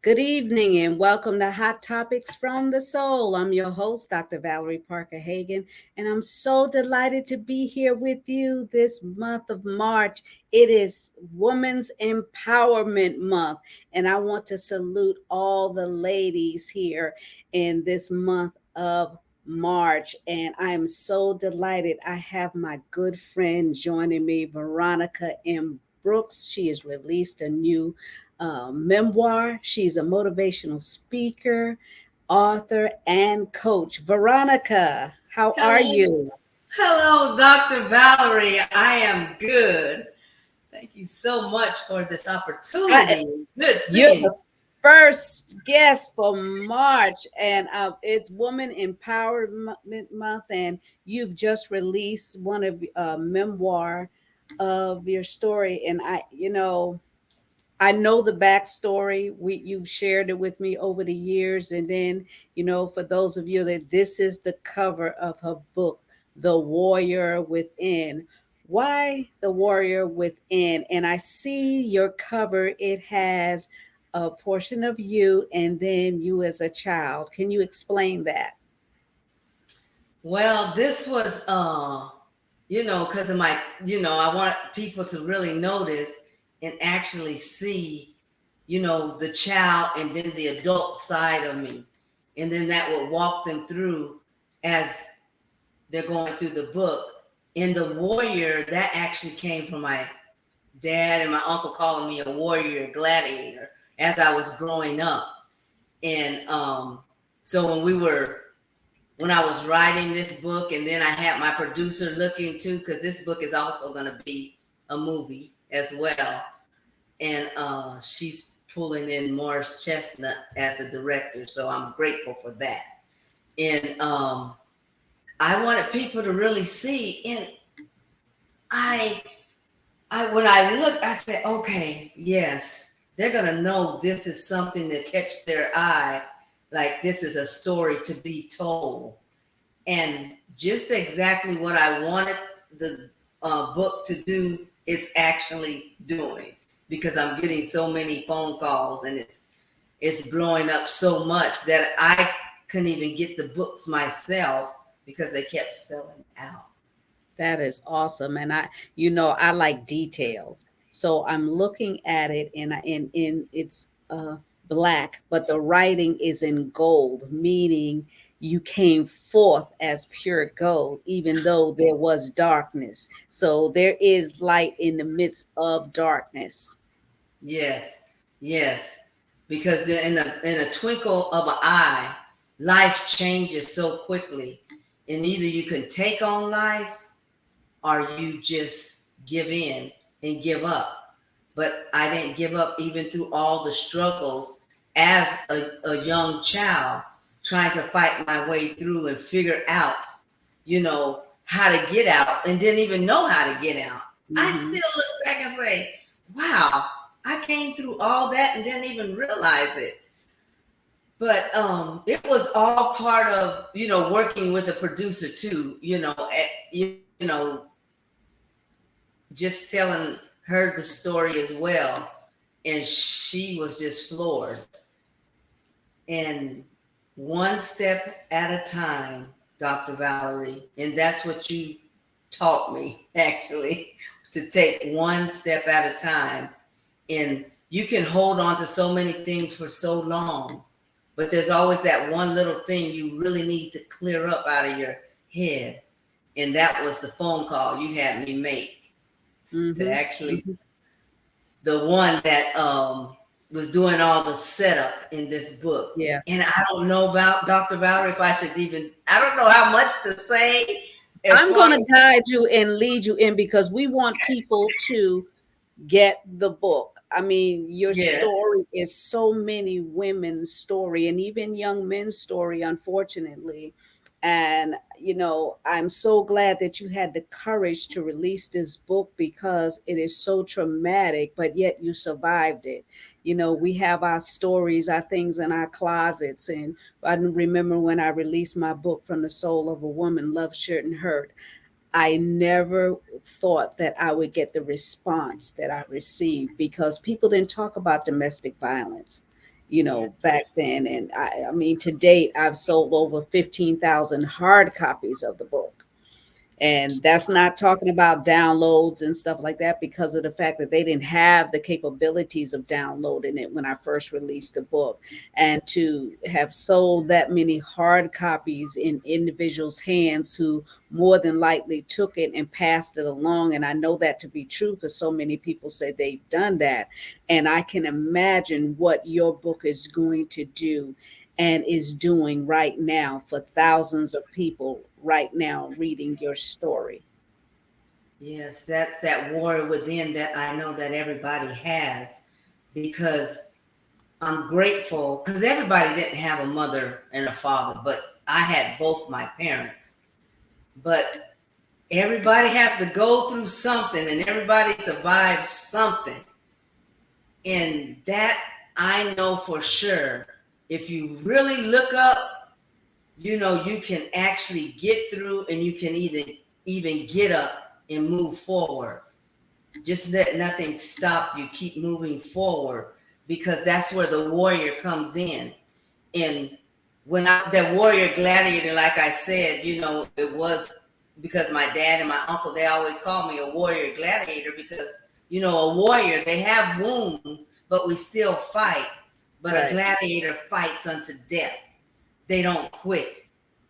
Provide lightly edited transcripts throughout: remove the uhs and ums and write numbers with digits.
Good evening and welcome to Hot Topics from the Soul. I'm your host, Dr. Valerie Parker Hagan, and I'm so delighted to be here with you this month of March. It is Women's Empowerment Month, and I want to salute all the ladies here in this month of March. And I am so delighted. I have my good friend joining me, Veronica M. Brooks. She has released a new memoir. She's a motivational speaker, author, and coach. Veronica, how are Hello. you? Hello, Dr. Valerie. I am good. Thank you so much for this I, opportunity. Good you're seeing the first guest for March, and it's Woman Empowerment Month, and you've just released one of memoir of your story, and I know the backstory. You've shared it with me over the years, and then for those of you that this is the cover of her book, The Warrior Within. Why The Warrior Within? And I see your cover. It has a portion of you, and then you as a child. Can you explain that? Well, this was because of my, I want people to really notice and actually see, the child and then the adult side of me. And then that would walk them through as they're going through the book. And the warrior, that actually came from my dad and my uncle calling me a warrior gladiator as I was growing up. And so when I was writing this book, and then I had my producer looking too, because this book is also going to be a movie as well. And she's pulling in Morris Chestnut as the director, so I'm grateful for that. And I wanted people to really see, and I when I looked, I said, okay, yes, they're gonna know this is something that catch their eye, like this is a story to be told, and just exactly what I wanted the book to do is actually doing, because I'm getting so many phone calls and it's blowing up so much that I couldn't even get the books myself because they kept selling out. That is awesome. And I like details. So I'm looking at it and it's black, but the writing is in gold, meaning you came forth as pure gold, even though there was darkness. So there is light in the midst of darkness. Yes, yes, because in a twinkle of an eye, life changes so quickly, and either you can take on life or you just give in and give up. But I didn't give up even through all the struggles as a young child, trying to fight my way through and figure out, how to get out, and didn't even know how to get out. I Hmm. still look back and say, wow, I came through all that and didn't even realize it. But it was all part of, working with a producer too, just telling her the story as well. And she was just floored. And one step at a time, Dr. Valerie. And that's what you taught me, actually, to take one step at a time. And you can hold on to so many things for so long, but there's always that one little thing you really need to clear up out of your head. And that was the phone call you had me make to Hmm. actually, the one that was doing all the setup in this book. Yeah. And I don't know about Dr. Valerie if I should even, I don't know how much to say as I'm far going to as, guide you and lead you in because we want people to get the book. I mean, your yes, story is so many women's story and even young men's story, unfortunately. And, I'm so glad that you had the courage to release this book because it is so traumatic, but yet you survived it. We have our stories, our things in our closets. And I remember when I released my book, From the Soul of a Woman, Love Shouldn't Hurt. I never thought that I would get the response that I received because people didn't talk about domestic violence. Yeah. back then. And I mean, to date, I've sold over 15,000 hard copies of the book. And that's not talking about downloads and stuff like that, because of the fact that they didn't have the capabilities of downloading it when I first released the book. And to have sold that many hard copies in individuals' hands who more than likely took it and passed it along. And I know that to be true because so many people say they've done that. And I can imagine what your book is going to do and is doing right now for thousands of people right now reading your story. Yes, that's that warrior within that I know that everybody has, because I'm grateful because everybody didn't have a mother and a father, but I had both my parents. But everybody has to go through something and everybody survives something. And that I know for sure. If you really look up, you can actually get through and you can even get up and move forward. Just let nothing stop you. Keep moving forward, because that's where the warrior comes in. And when I that warrior gladiator, like I said, it was because my dad and my uncle, they always called me a warrior gladiator, because a warrior, they have wounds, but we still fight. But a Right. gladiator fights unto death. They don't quit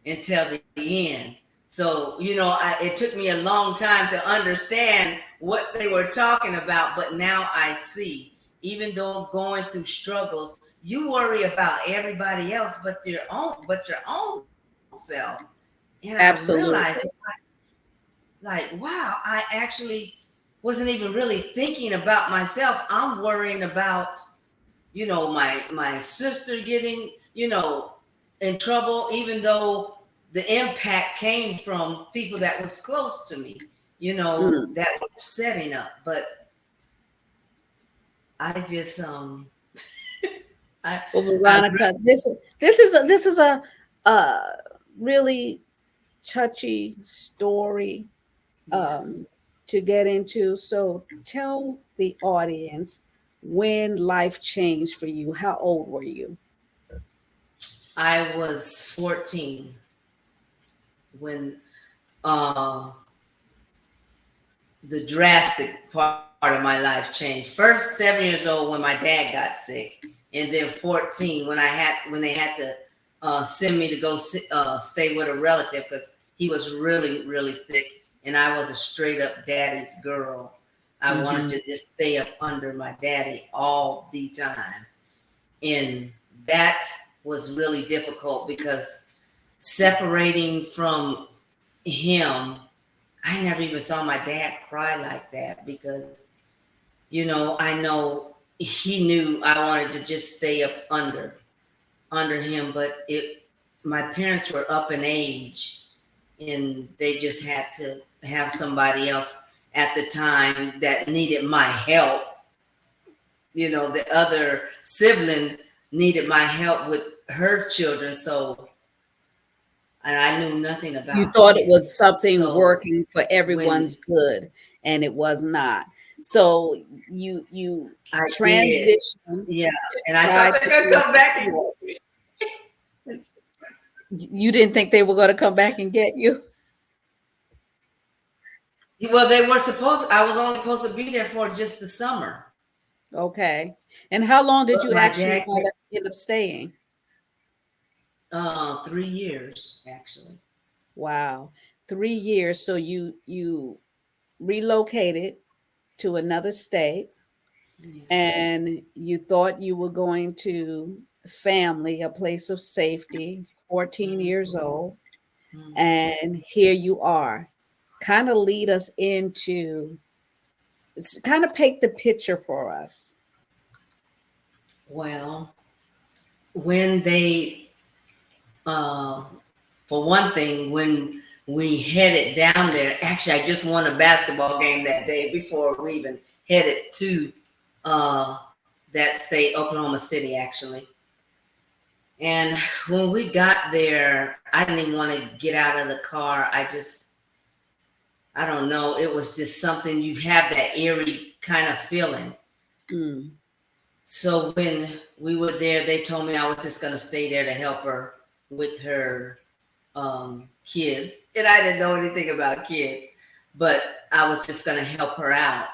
until the end. So, it took me a long time to understand what they were talking about, but now I see. Even though going through struggles, you worry about everybody else but your own self. And I realized, it's Absolutely. like, wow, I actually wasn't even really thinking about myself. I'm worrying about, my sister getting, in trouble, even though the impact came from people that was close to me, Mm. that were setting up. But I just I Well, I Veronica, this is a uh, really touchy story yes. um, to get into. So tell the audience when life changed for you. How old were you? I was 14 when uh the drastic part of my life changed. First, 7 years old when my dad got sick, and then 14 when they had to send me to go stay with a relative because he was really really sick, and I was a straight up daddy's girl. I wanted Hmm. to just stay up under my daddy all the time, and that was really difficult because separating from him, I never even saw my dad cry like that because, I know he knew I wanted to just stay up under him, but my parents were up in age and they just had to have somebody else at the time that needed my help. The other sibling needed my help with her children, so and I knew nothing You about thought it was kids. something So working for when everyone's good, and it was not. So you I did. transitioned Yeah. to And I try thought to they're gonna be a come back and support. get me. You didn't think they were going to come back and get you? Well, they were supposed. I was only supposed to be there for just the summer, Okay. And how long did but you my actually dad kept end up staying? 3 years actually. Wow. 3 years. So you relocated to another state, Yes. and you thought you were going to family, a place of safety, 14 years Mm-hmm. old, Mm-hmm. and here you are. Kind of lead us into, kind of paint the picture for us. Well, when they, uh, for one thing, when we headed down there, actually, I just won a basketball game that day before we even headed to uh, that state, Oklahoma City, actually. And when we got there, I didn't even want to get out of the car. I don't know. It was just something, you have that eerie kind of feeling. Mm. So when we were there, they told me I was just gonna stay there to help her with her kids, and I didn't know anything about kids, but I was just gonna help her out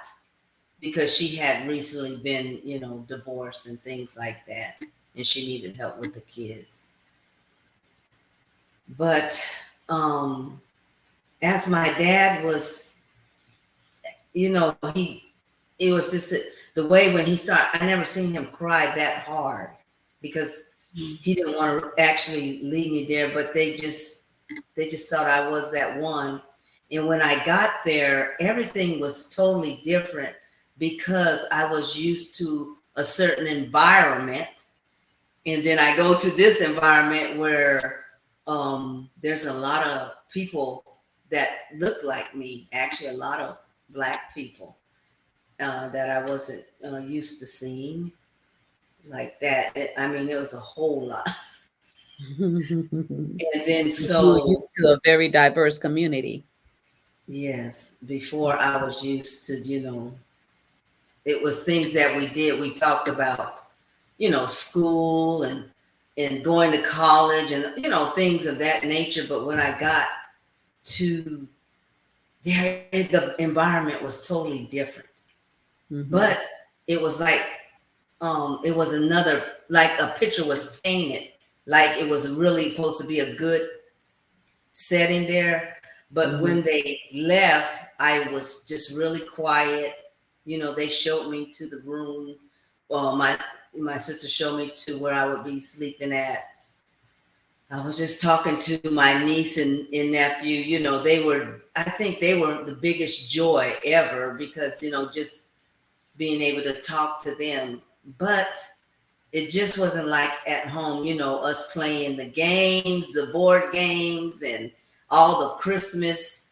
because she had recently been, divorced and things like that, and she needed help with the kids. But as my dad was, he it was just the way when he started. I never seen him cry that hard because he didn't want to actually leave me there, but they just thought I was that one. And when I got there, everything was totally different because I was used to a certain environment. And then I go to this environment where there's a lot of people that look like me, actually, a lot of black people that I wasn't used to seeing like that. I mean, there was a whole lot. And then You were so used to a very diverse community. yes, before I was used to, it was things that we did. We talked about, school and going to college and things of that nature. But when I got to there, the environment was totally different. Hmm. But it was like it was another, like a picture was painted, like it was really supposed to be a good setting there. But Hmm. when they left, I was just really quiet. They showed me to the room. Well, my sister showed me to where I would be sleeping at. I was just talking to my niece and nephew. I think they were the biggest joy ever because, just being able to talk to them. But it just wasn't like at home, us playing the games, the board games, and all the Christmas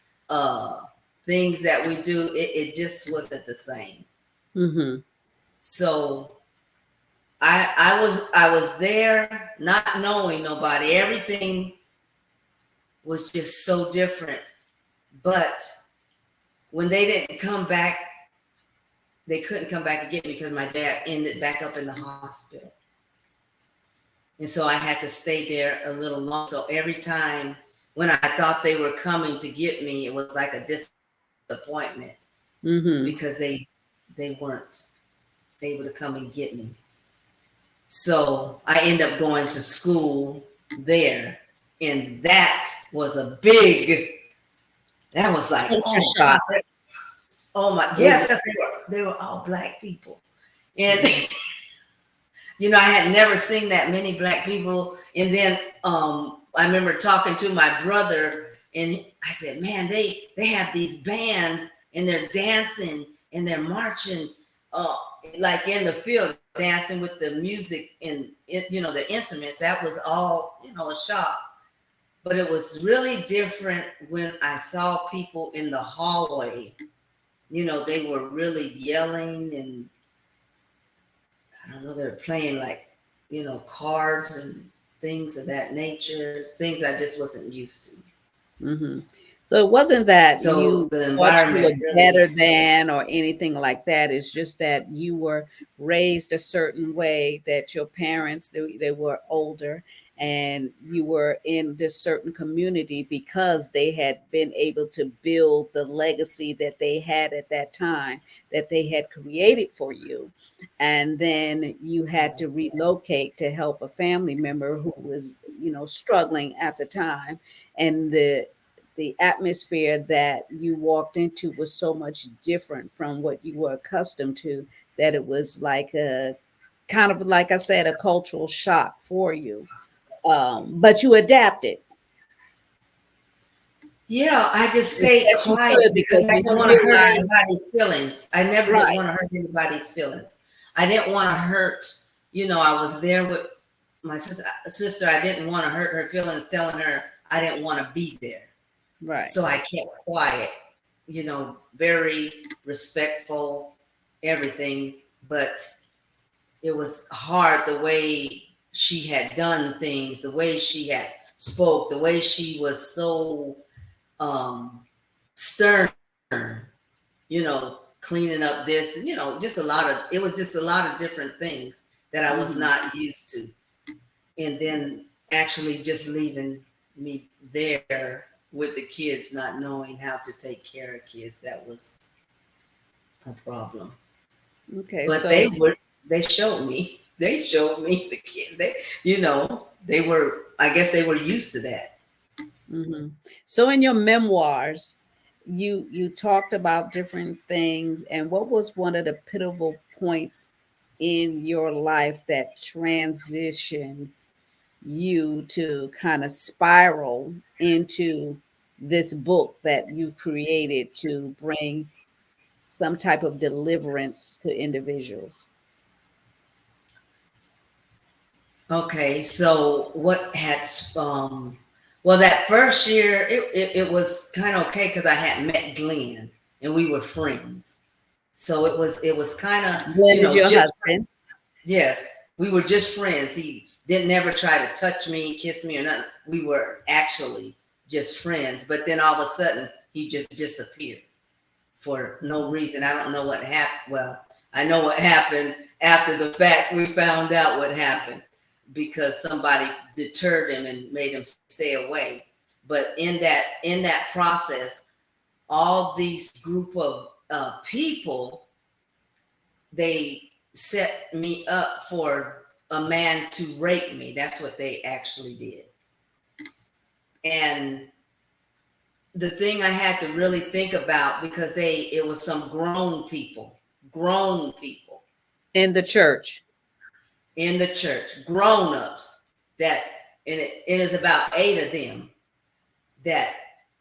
things that we do. It just wasn't the same. Hmm. So I was there not knowing nobody. Everything was just so different. But when they didn't come back, they couldn't come back and get me because my dad ended back up in the hospital. And so I had to stay there a little long. So every time when I thought they were coming to get me, it was like a disappointment because Hmm. they weren't able to come and get me. So I ended up going to school there. And that was a big, that was like, Culture oh shock. God, oh my, It yes, was. 'cause they were all black people. And Mhm. I had never seen that many black people. And then I remember talking to my brother, and I said, "Man, they have these bands, and they're dancing and they're marching, uh, like in the field, dancing with the music and their instruments." That was all a shock. But it was really different when I saw people in the hallway. They were really yelling and I don't know, they're playing like, cards and things of that nature, things I just wasn't used to. Hmm. So it wasn't that So you the thought you environment were really, better than or anything like that. It's just that you were raised a certain way, that your parents, they were older, and you were in this certain community because they had been able to build the legacy that they had at that time, that they had created for you. And then you had to relocate to help a family member who was, struggling at the time. And the atmosphere that you walked into was so much different from what you were accustomed to, that it was like a kind of, like I said, a cultural shock for you. But you adapted yeah, I just as stayed best you quiet could, because because I when didn't you want to hurt realize, anybody's feelings. I never did right, want to hurt anybody's feelings. I didn't want to hurt, I was there with my sister. I didn't want to hurt her feelings, telling her I didn't want to be there. right. So I kept quiet, very respectful, everything. But it was hard the way she had done things, the way she had spoke, the way she was so um, stern, you know. cleaning up this, and just a lot of, it was just a lot of different things that I was Mm-hmm. not used to. And then actually just leaving me there with the kids, not knowing how to take care of kids, that was a problem. Okay, But so they showed me the kids. They were, I guess they were used to that. hmm, so in your memoirs, you talked about different things, and what was one of the pivotal points in your life that transitioned you to kind of spiral into this book that you created to bring some type of deliverance to individuals? Okay, so what had well, that first year it was kind of okay because I had met Glenn and we were friends. So it was kind of, Glenn is your just, husband. yes, we were just friends. He didn't never try to touch me, kiss me, or nothing. We were actually just friends. But then all of a sudden he just disappeared for no reason. I don't know what happened. Well, I know what happened after the fact. We found out what happened because somebody deterred him and made him stay away. But in that process, all these group of people, they set me up for a man to rape me. That's what they actually did. And the thing I had to really think about, because it was some grown people In the church. in the church, grown ups, that, and it is about 8 of them that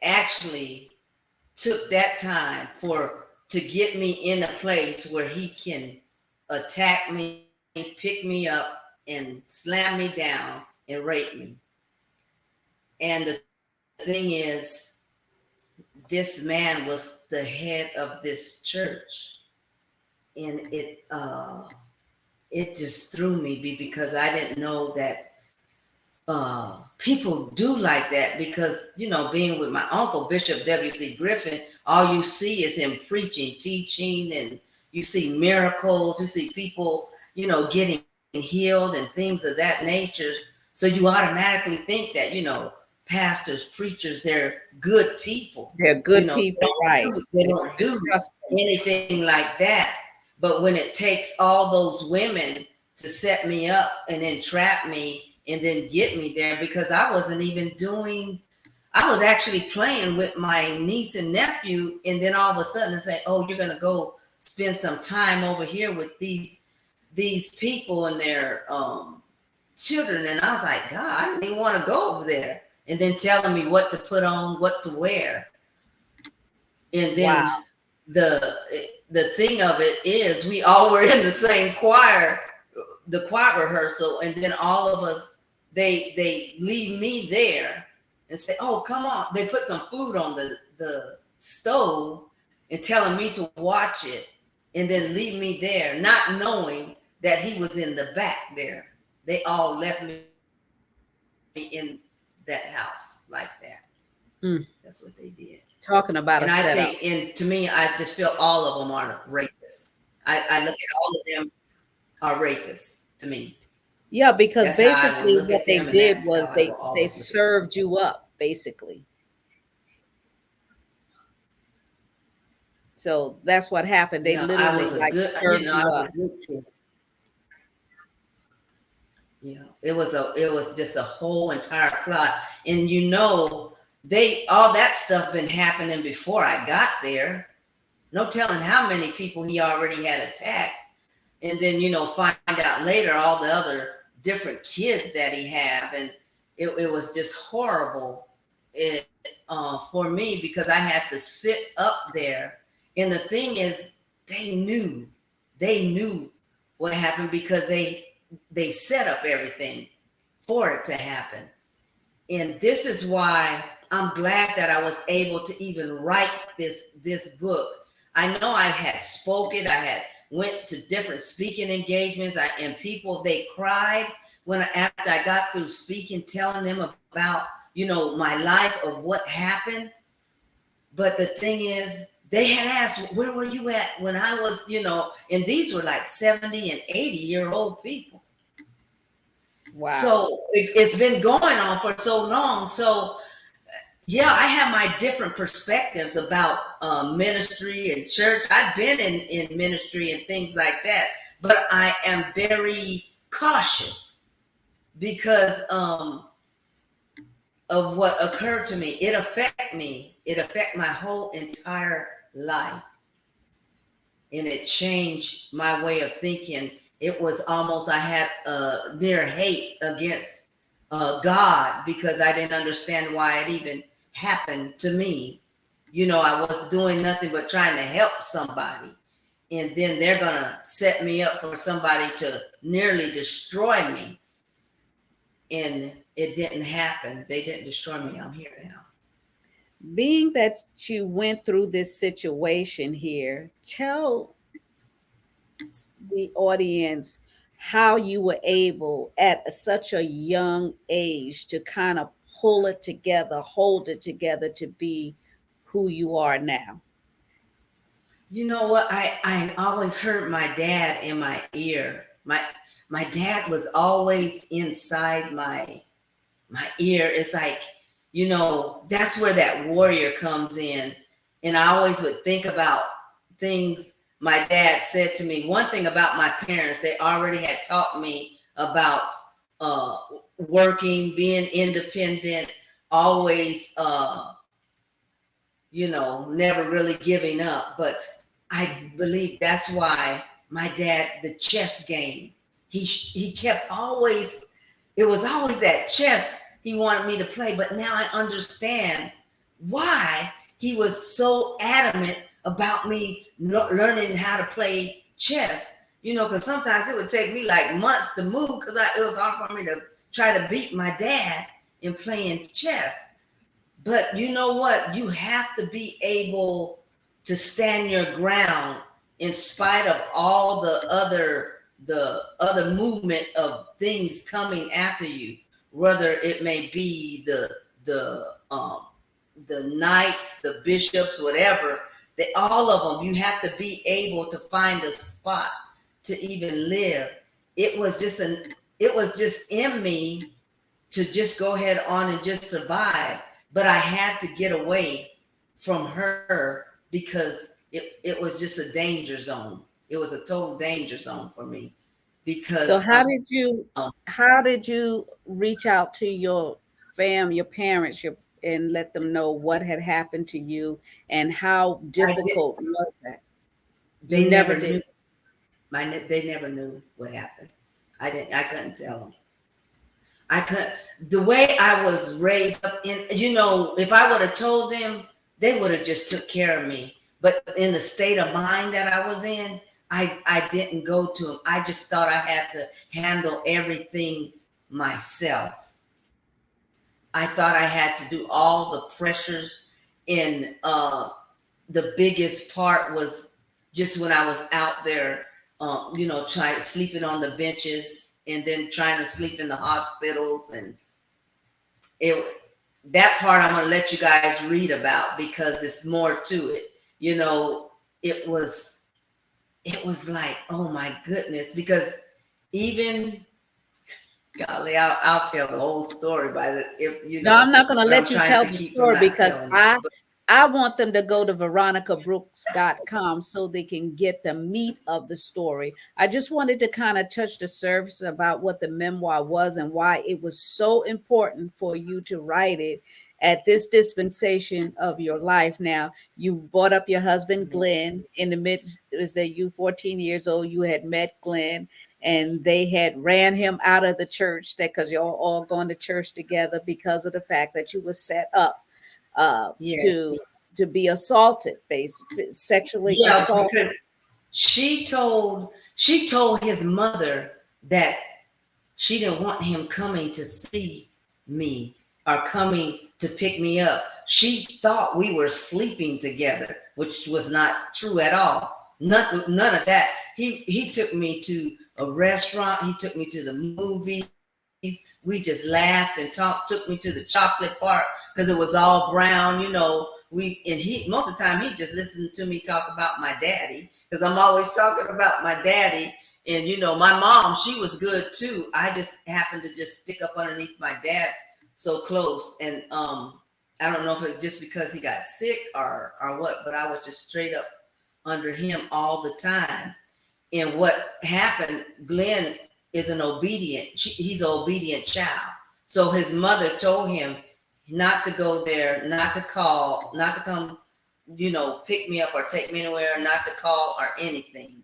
actually took that time to get me in a place where he can attack me, pick me up, and slam me down and rape me. And the thing is, this man was the head of this church, and it just threw me because I didn't know that people do like that, because being with my uncle Bishop W.C. Griffin, all you see is him preaching, teaching, and you see miracles, you see people getting healed and things of that nature. So you automatically think that pastors, preachers, they're good people. They're good people, right? They That don't you can do trust them. anything like that. But when it takes all those women to set me up and then trap me and then get me there, because I wasn't even doing, I was actually playing with my niece and nephew, and then all of a sudden they say, oh, you're gonna go spend some time over here with these people and their children. And I was like, God, I didn't even want to go over there. And then telling me what to put on, what to wear. And Wow. then the thing of it is, we all were in the same choir, the choir rehearsal, and then all of us, they leave me there and say, oh, come on. They put some food on the stove and telling me to watch it, and then leave me there, not knowing that he was in the back there. They all left me in that house like that. Mm. That's what they did. Talking about a And I setup. think, and to me, I just feel all of them are rapists. I look at all of them are rapists to me. Yeah, because That's how I will basically look what at they them, and did that's how was I they will they always look at them. served you up, basically. So that's what happened. They Yeah, I literally was a like good, served I you was a up. good kid. It was just a whole entire plot. And they, all that stuff been happening before I got there. No telling how many people he already had attacked. And then find out later all the other different kids that he have. And it was just horrible, for me, because I had to sit up there. And the thing is, they knew what happened, because they set up everything for it to happen. And this is why I'm glad that I was able to even write this book. I know I had spoken, I had went to different speaking engagements, and people, they cried when after I got through speaking, telling them about my life of what happened. But the thing is, they had asked, where were you at when I was, and these were like 70 and 80-year-old people. Wow. So it's been going on for so long. So yeah, I have my different perspectives about ministry and church. I've been in ministry and things like that, but I am very cautious because of what occurred to me. It affect me. It affect my whole entire life, and it changed my way of thinking. It was almost I had a near hate against God because I didn't understand why it even happened to me. I was doing nothing but trying to help somebody, and then they're gonna set me up for somebody to nearly destroy me, and it didn't happen. They didn't destroy me. I'm here now. Being that you went through this situation here, tell the audience how you were able at such a young age to kind of pull it together, hold it together to be who you are now. You know what? I always heard my dad in my ear. My dad was always inside my ear. It's like, that's where that warrior comes in. And I always would think about things my dad said to me. One thing about my parents, they already had taught me about uh, working, being independent, always never really giving up. But I believe that's why my dad, the chess game, he kept always, it was always that chess he wanted me to play. But now I understand why he was so adamant about me learning how to play chess. Because sometimes it would take me like months to move because it was hard for me to try to beat my dad in playing chess. But you know what? You have to be able to stand your ground in spite of all the other movement of things coming after you, whether it may be the knights, the bishops, whatever. They, all of them, you have to be able to find a spot to even live. It was just in me to just go ahead on and just survive. But I had to get away from her because it was just a danger zone. It was a total danger zone for me So because how did you reach out to your your parents, and let them know what had happened to you and how I did. difficult was that? You They never never did. knew. They never knew what happened. I didn't. I couldn't tell them. I could the way I was raised up in, if I would have told them, they would have just took care of me. But in the state of mind that I was in, I didn't go to them. I just thought I had to handle everything myself. I thought I had to do all the pressures in the biggest part was just when I was out there, trying sleeping on the benches and then trying to sleep in the hospitals, and it that part I'm gonna let you guys read about because it's more to it. You know, it was it was like, oh my goodness, because even golly, I'll tell the whole story by the if No, I'm not going to but I'm let you trying tell to the keep from story not because telling it. But I want them to go to veronicabrooks.com so they can get the meat of the story. I just wanted to kind of touch the surface about what the memoir was and why it was so important for you to write it at this dispensation of your life. Now, you brought up your husband Glenn in the midst, is that you 14 years old, you had met Glenn and they had ran him out of the church, that because you're all going to church together because of the fact that you were set up uh, yes, to be assaulted, basically sexually yeah, assaulted. because she told his mother that she didn't want him coming to see me or coming to pick me up. She thought we were sleeping together, which was not true at all. None of that. He took me to a restaurant. He took me to the movies. We just laughed and talked. Took me to the chocolate part because it was all brown, and he, most of the time, he just listened to me talk about my daddy, because I'm always talking about my daddy. And, my mom, she was good too. I just happened to just stick up underneath my dad so close. And I don't know if it just because he got sick or what, but I was just straight up under him all the time. And what happened, Glenn is he's an obedient child. So his mother told him not to go there, not to call, not to come, pick me up or take me anywhere, not to call or anything.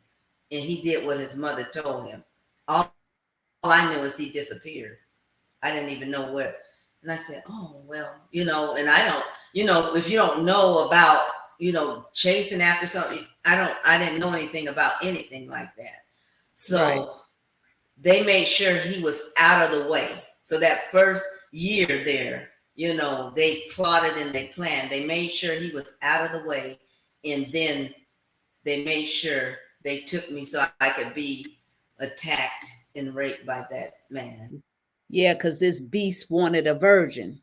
And he did what his mother told him. All I knew is he disappeared. I didn't even know where. And I said, oh, well, and I don't, if you don't know about, chasing after something, I didn't know anything about anything like that. So Right. they made sure he was out of the way. So that first year there, they plotted and they planned. They made sure he was out of the way. And then they made sure they took me so I could be attacked and raped by that man. Yeah, because this beast wanted a virgin.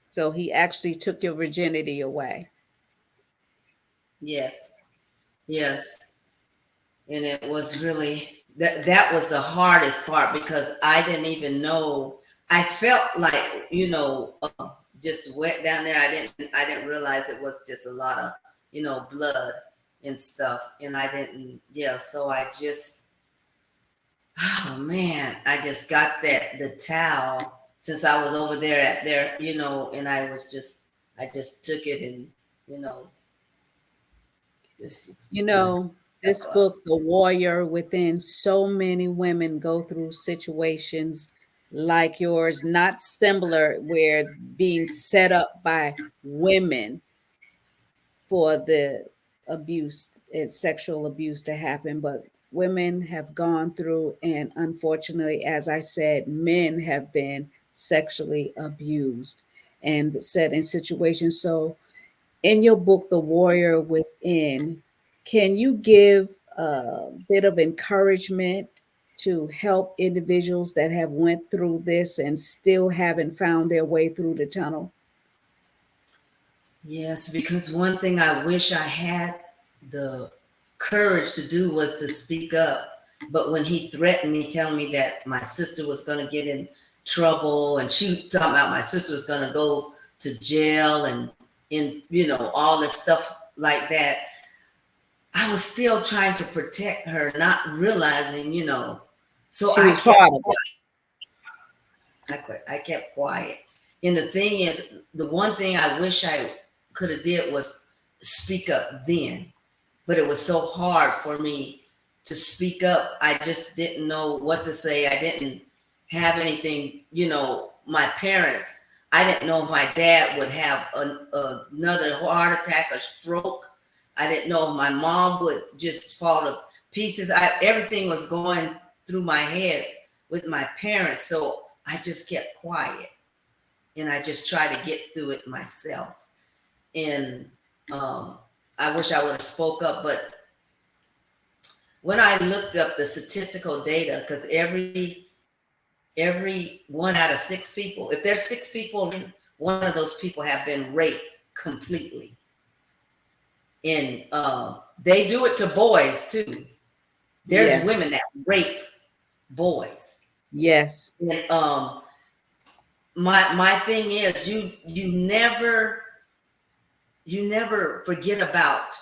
So he actually took your virginity away. Yes, yes. And it was really that was the hardest part, because I didn't even know. I felt like, just went down there. I didn't realize it was just a lot of, blood and stuff. And I didn't, yeah. So I just, oh man, I just got the towel, since I was over there at there, and I just took it and, you know, just You cleaned know, this myself up. book, The Warrior Within, so many women go through situations like yours, not similar, where being set up by women for the abuse and sexual abuse to happen, but women have gone through, and unfortunately, as I said, men have been sexually abused and set in situations. So in your book, The Warrior Within, can you give a bit of encouragement to help individuals that have went through this and still haven't found their way through the tunnel? Yes, because one thing I wish I had the courage to do was to speak up. But when he threatened me, telling me that my sister was going to get in trouble, and she talking about my sister was going to go to jail, and all this stuff like that, I was still trying to protect her, not realizing, So She was part of it. I kept quiet. And the thing is, the one thing I wish I could have did was speak up then, but it was so hard for me to speak up. I just didn't know what to say. I didn't have anything. My parents, I didn't know if my dad would have another heart attack or stroke. I didn't know if my mom would just fall to pieces. Everything was going through my head with my parents. So I just kept quiet, and I just tried to get through it myself. And I wish I would have spoke up, but when I looked up the statistical data, because every 1 out of 6 people, if there's 6 people, one of those people have been raped completely. And they do it to boys too. There's Yes. women that rape boys. Yes. And my thing is, you never forget about,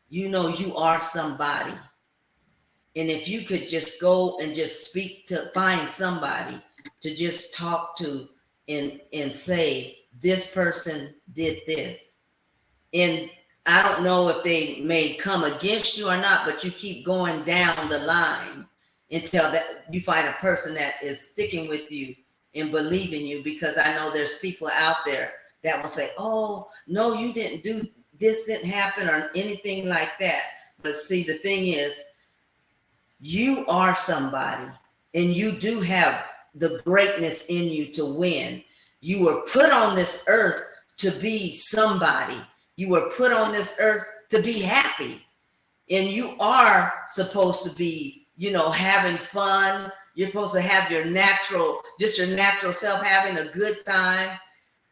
you are somebody. And if you could just go and just speak to, find somebody to just talk to, and say, this person did this. And I don't know if they may come against you or not, but you keep going down the line until that you find a person that is sticking with you and believing you. Because I know there's people out there that will say, oh, no, you didn't do this, didn't happen, or anything like that. But see, the thing is, you are somebody, and you do have the greatness in you to win. You were put on this earth to be somebody. You were put on this earth to be happy. And you are supposed to be having fun. You're supposed to have just your natural self, having a good time.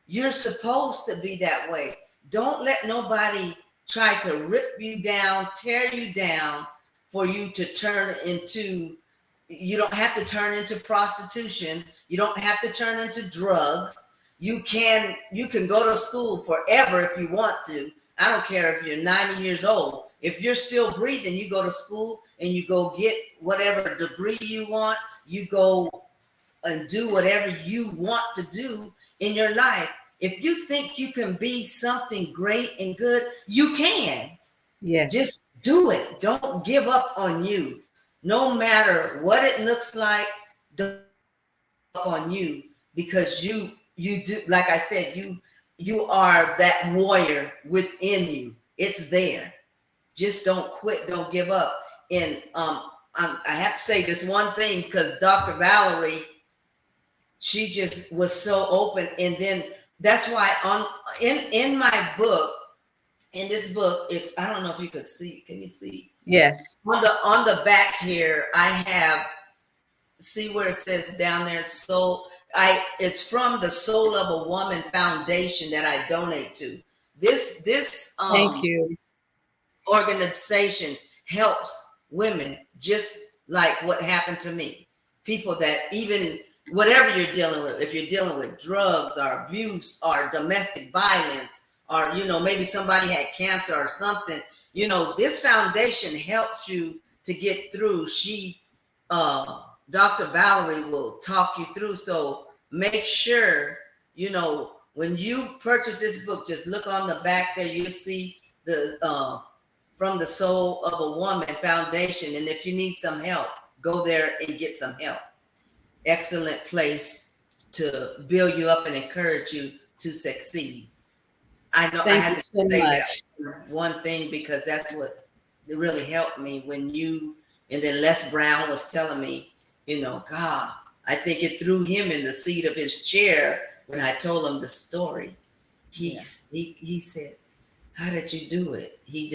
You're supposed to be that way. Don't let nobody try to rip you down, tear you down for you to turn into. You don't have to turn into prostitution. You don't have to turn into drugs. You can go to school forever if you want to. I don't care if you're 90 years old. If you're still breathing, you go to school and you go get whatever degree you want. You go and do whatever you want to do in your life. If you think you can be something great and good, you can. Yes. Just do it. Don't give up on you. No matter what it looks like, don't give up on you, because you do, like I said, you are that warrior within you. It's there. Just don't quit. Don't give up. And I have to say this one thing, because Dr. Valerie, she just was so open. And then that's why in my book, in this book, if I don't know if you could see, can you see Yes. on the back here, I have, see where it says down there, so it's from the Soul of a Woman Foundation that I donate to. This Thank you. organization helps women just like what happened to me. People that, even whatever you're dealing with, if you're dealing with drugs or abuse or domestic violence, or maybe somebody had cancer or something, this foundation helps you to get through. Dr. Valerie will talk you through. So make sure, when you purchase this book, just look on the back there. You'll see the from the Soul of a Woman Foundation. And if you need some help, go there and get some help. Excellent place to build you up and encourage you to succeed. I know I Thank had you to so say much. that one thing, because that's what really helped me when you, and then Les Brown was telling me, God, I think it threw him in the seat of his chair when I told him the story. He Yeah. he said, "How did you do it?" He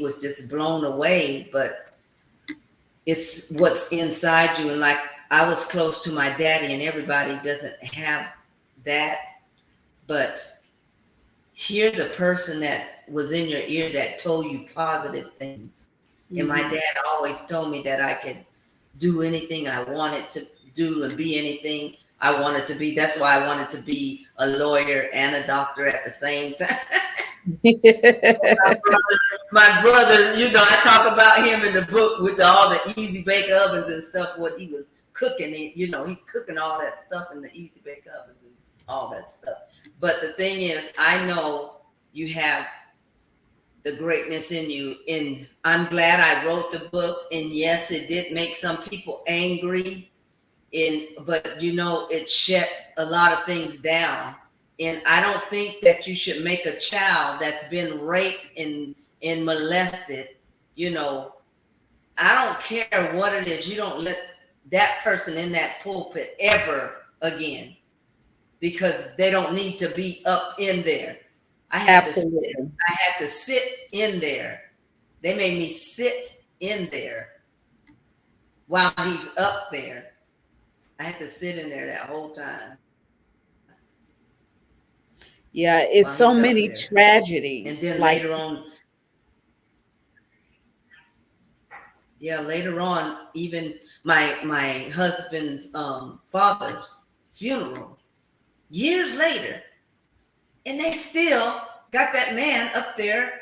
was just blown away. But it's what's inside you. And like, I was close to my daddy, and everybody doesn't have that. But hear the person that was in your ear that told you positive things. And my Hmm. dad always told me that I could do anything I wanted to do and be anything I wanted to be. That's why I wanted to be a lawyer and a doctor at the same time. My brother, I talk about him in the book with all the easy bake ovens and stuff, what he was cooking. He cooking all that stuff in the easy bake ovens and all that stuff. But the thing is, I know you have the greatness in you. And I'm glad I wrote the book. And yes, it did make some people angry. But it shut a lot of things down. And I don't think that you should make a child that's been raped and molested. You know, I don't care what it is. You don't let that person in that pulpit ever again, because they don't need to be up in there. I had to Absolutely. I had to sit in there. They made me sit in there while he's up there. I had to sit in there that whole time Yeah, while it's he's so up there. many And then tragedies. later Like, on, yeah, later on, even my husband's father's funeral, years later, and they still got that man up there.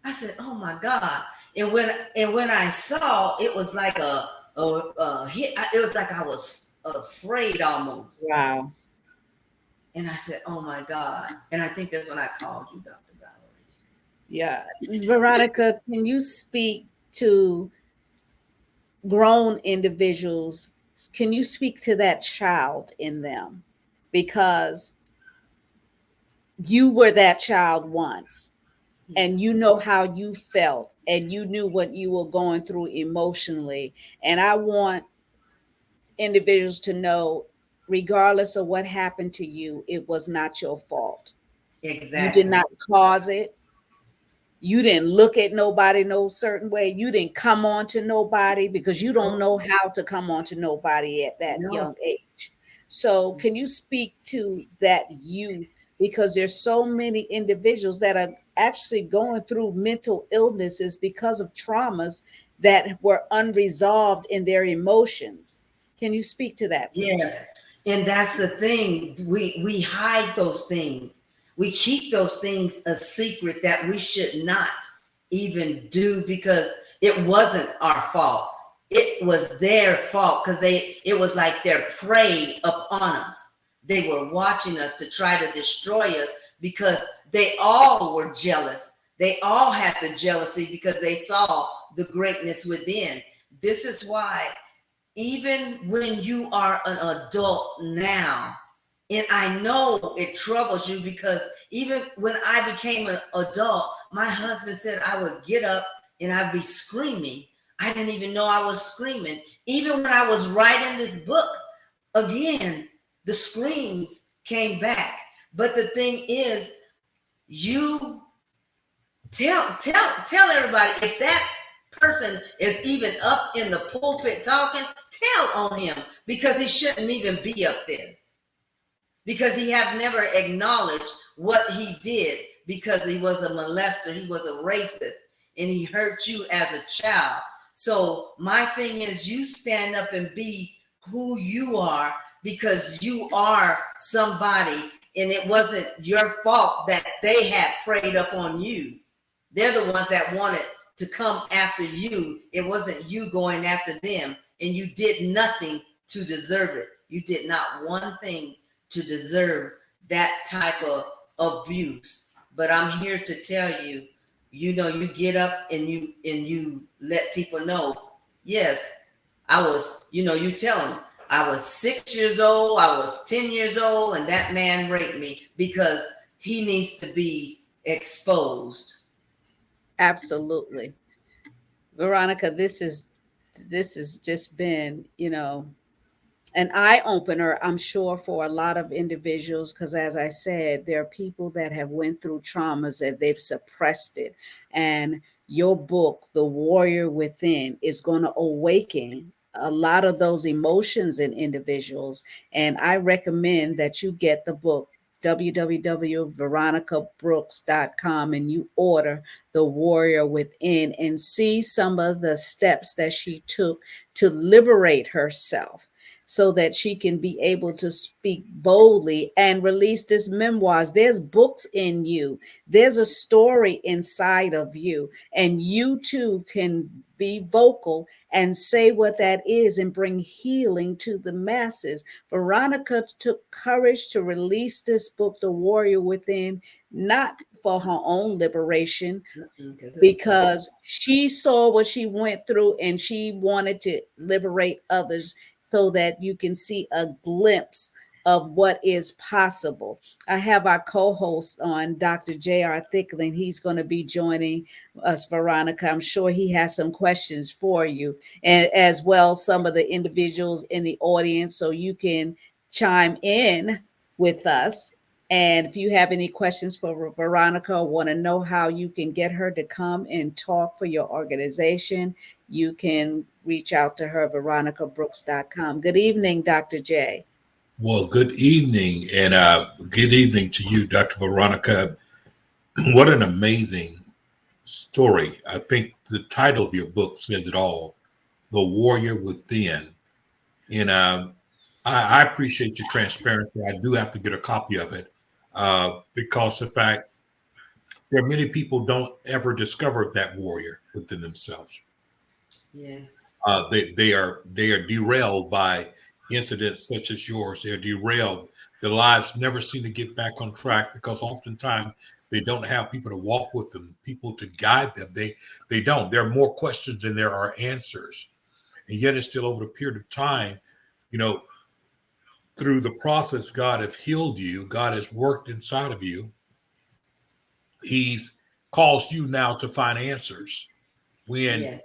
I said, "Oh my God!" And when I saw, it was like a hit. It was like I was afraid almost. wow. And I said, "Oh my God!" And I think that's when I called you, Dr. Valerie. Yeah. Veronica, can you speak to grown individuals? Can you speak to that child in them? Because you were that child once, and you Yes. know how you felt, and you knew what you were going through emotionally. And I want individuals to know, regardless of what happened to you, it was not your fault. You did Exactly. not cause it. You didn't look at nobody no certain way. You didn't come on to nobody because you don't No, know how to come on to nobody at that no. young age. So, can you speak to that youth? Because there's so many individuals that are actually going through mental illnesses because of traumas that were unresolved in their emotions. Can you speak to that, please? Yes. And that's the thing. We hide those things. We keep those things a secret that we should not even do because it wasn't our fault. It was their fault because it was like their prey upon us. They were watching us to try to destroy us because they all were jealous. They all had the jealousy because they saw the greatness within. This is why even when you are an adult now, and I know it troubles you because even when I became an adult, my husband said I would get up and I'd be screaming. I didn't even know I was screaming. Even when I was writing this book, again, the screams came back. But the thing is, you tell everybody if that person is even up in the pulpit talking, tell on him because he shouldn't even be up there because he have never acknowledged what he did because he was a molester, he was a rapist, and he hurt you as a child. So my thing is you stand up and be who you are because you are somebody and it wasn't your fault that they had preyed up on you. They're the ones that wanted to come after you. It wasn't you going after them, and you did nothing to deserve it. You did not one thing to deserve that type of abuse. But I'm here to tell you, you get up and you let people know, yes, I was, you tell them I was 6 years old, I was 10 years old, and that man raped me because he needs to be exposed. Absolutely. Veronica, this has just been, an eye opener, I'm sure, for a lot of individuals, because as I said, there are people that have went through traumas and they've suppressed it. And your book, The Warrior Within, is going to awaken a lot of those emotions in individuals. And I recommend that you get the book www.veronicabrooks.com and you order The Warrior Within and see some of the steps that she took to liberate herself so that she can be able to speak boldly and release this memoirs. There's books in you. There's a story inside of you, and you too can be vocal and say what that is and bring healing to the masses. Veronica took courage to release this book, The Warrior Within, not for her own liberation, Because it was a because she saw what she went through and she wanted to liberate others so that you can see a glimpse of what is possible. I have our co-host on, Dr. J.R. Thicklin. He's going to be joining us, Veronica. I'm sure he has some questions for you, and as well some of the individuals in the audience, so you can chime in with us. And if you have any questions for Veronica or want to know how you can get her to come and talk for your organization, you can reach out to her, veronicabrooks.com. Good evening, Dr. J. Well, good evening, and good evening to you, Dr. Veronica. What an amazing story. I think the title of your book says it all, The Warrior Within. And I appreciate your transparency. I do have to get a copy of it because, in fact, there are many people don't ever discover that warrior within themselves. yes, They are derailed by incidents such as yours. They're derailed. Their lives never seem to get back on track because oftentimes they don't have people to walk with them, people to guide them. They don't. There are more questions than there are answers, and yet it's still over a period of time. You know, through the process, God has healed you. God has worked inside of you. He's caused you now to find answers. When yes,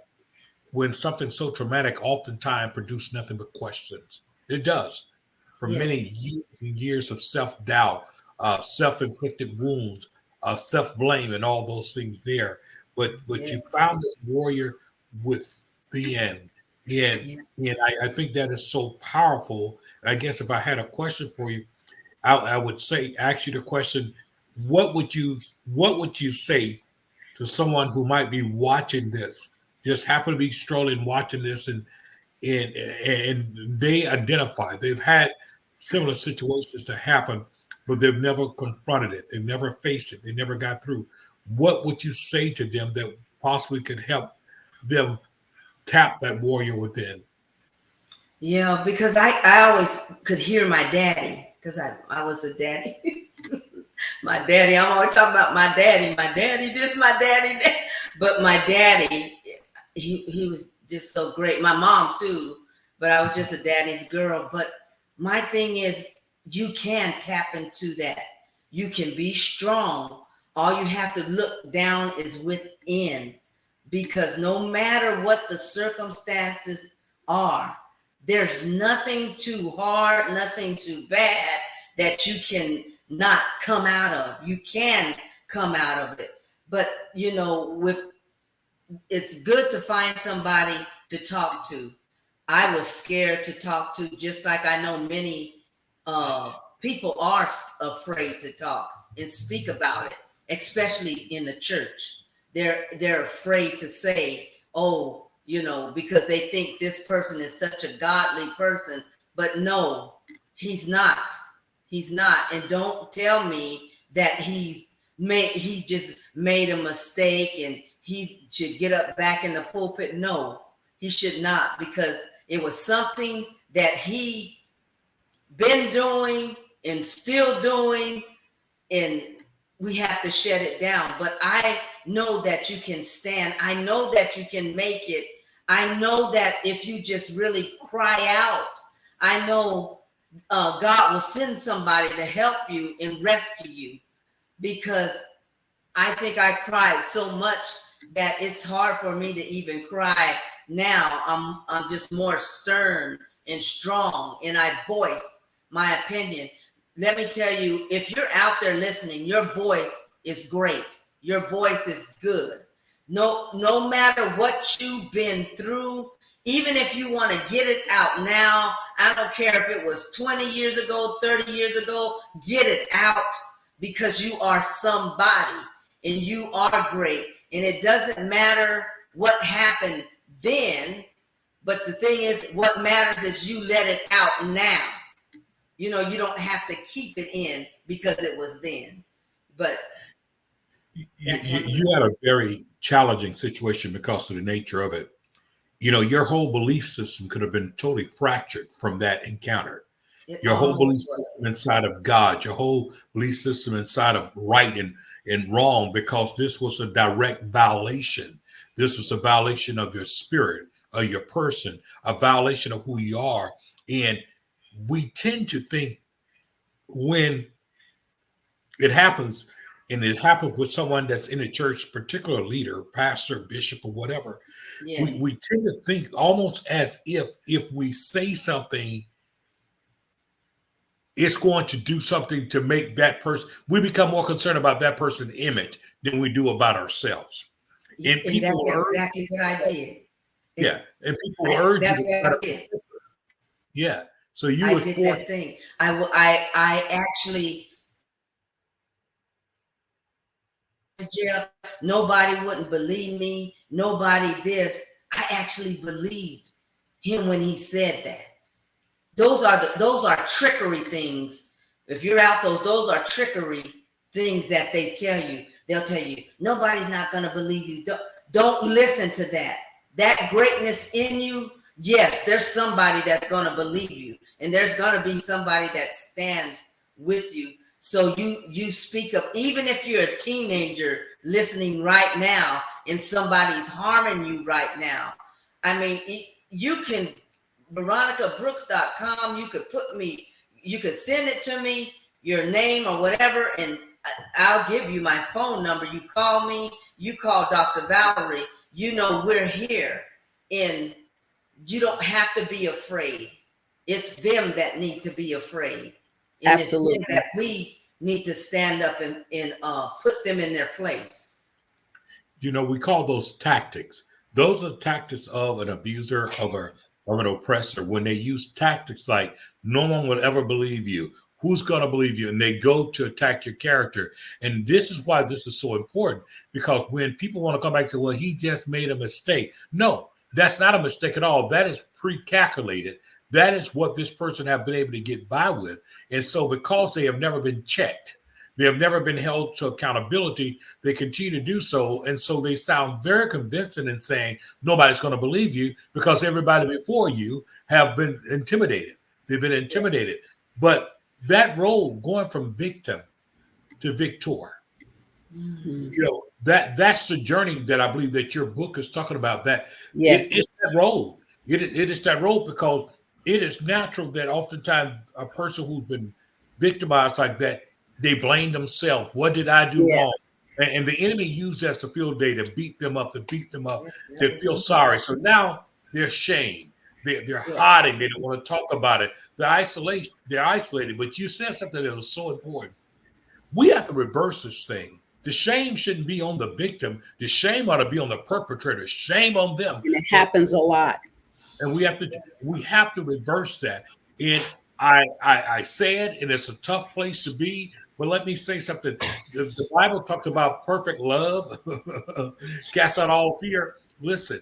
when something so traumatic oftentimes produces nothing but questions. It does. For many yes, years and years of self-doubt, self-inflicted wounds, self-blame, and all those things there. but you Yes. found this warrior within. And Yeah. I think that is so powerful. And I guess if I had a question for you, I would say ask you the question, what would you say to someone who might be watching this, just happen to be strolling watching this, and they identify they've had similar situations to happen, but they've never confronted it, they've never faced it, they never got through. What would you say to them that possibly could help them tap that warrior within? Yeah, because I always could hear my daddy because I was a daddy. My daddy, I'm always talking about my daddy this, my daddy that. But my daddy, he was just so great. My mom too, but I was just a daddy's girl. But my thing is, you can tap into that. You can be strong. All you have to look down is within, because no matter what the circumstances are, there's nothing too hard, nothing too bad that you can not come out of. You can come out of it. But with it's good to find somebody to talk to. I was scared to talk to, just like I know many people are afraid to talk and speak about it, especially in the church. They're afraid to say, oh, because they think this person is such a godly person, but no, he's not. He's not. And don't tell me that he just made a mistake and he should get up back in the pulpit. No, he should not, because it was something that he been doing and still doing, and we have to shut it down. But I know that you can stand. I know that you can make it. I know that if you just really cry out, I know God will send somebody to help you and rescue you, because I think I cried so much that it's hard for me to even cry now. I'm just more stern and strong, and I voice my opinion. Let me tell you, if you're out there listening, your voice is great. Your voice is good. No matter what you've been through, even if you want to get it out now, I don't care if it was 20 years ago, 30 years ago, get it out, because you are somebody and you are great. And it doesn't matter what happened then, but the thing is, what matters is you let it out now. You don't have to keep it in because it was then. But that's one thing. You had a very challenging situation because of the nature of it. Your whole belief system could have been totally fractured from that encounter. It Your whole belief almost was. system inside of God, your whole belief system inside of right and wrong, because this was a direct violation. This was a violation of your spirit, of your person, a violation of who you are. And we tend to think when it happens, and it happens with someone that's in a church, particular leader, pastor, bishop, or whatever, we Yes. tend to think almost as if we say something, it's going to do something to make that person, we become more concerned about that person's image than we do about ourselves. And And people that's will urge, exactly what I did. yeah, and people will urge you That's to what try I to, did. yeah. So you I would did force, that thing. I actually, jail. Nobody wouldn't believe me. Nobody this. I actually believed him when he said that. Those are trickery things. If you're out those are trickery things that they tell you. They'll tell you nobody's not going to believe you. Don't listen to that. That greatness in you, yes, there's somebody that's going to believe you, and there's going to be somebody that stands with you. So you speak up, even if you're a teenager listening right now and somebody's harming you right now. I mean, you can veronicabrooks.com. You could send it to me, your name or whatever, and I'll give you my phone number. You call me, you call Dr. Valerie, we're here. And you don't have to be afraid. It's them that need to be afraid. And it's them Absolutely. that we need to stand up and put them in their place. we call those tactics. Those are tactics of an abuser, of an oppressor. When they use tactics like no one will ever believe you, who's going to believe you, and they go to attack your character. And this is why this is so important, because when people want to come back and say, "Well, he just made a mistake," no, that's not a mistake at all. That is pre-calculated. That is what this person have been able to get by with, and so because they have never been checked, they have never been held to accountability. They continue to do so. And so they sound very convincing in saying nobody's going to believe you because everybody before you have been intimidated. They've been intimidated. But that role going from victim to victor, Mhm. that's the journey that I believe that your book is talking about. That Yes. it's that road. It is that road because it is natural that oftentimes a person who's been victimized like that, they blame themselves. What did I do wrong? Yes. And the enemy used that as a field day to beat them up, Yes, that to is feel so sorry. So true. now they're shamed. They're Yes. hiding. They don't want to talk about it. They're isolated. But you said something that was so important. We have to reverse this thing. The shame shouldn't be on the victim. The shame ought to be on the perpetrator. Shame on them. And it And, happens a lot. and we Yes. have to reverse that. And I said, and it's a tough place to be. But let me say something. The Bible talks about perfect love, cast out all fear. Listen,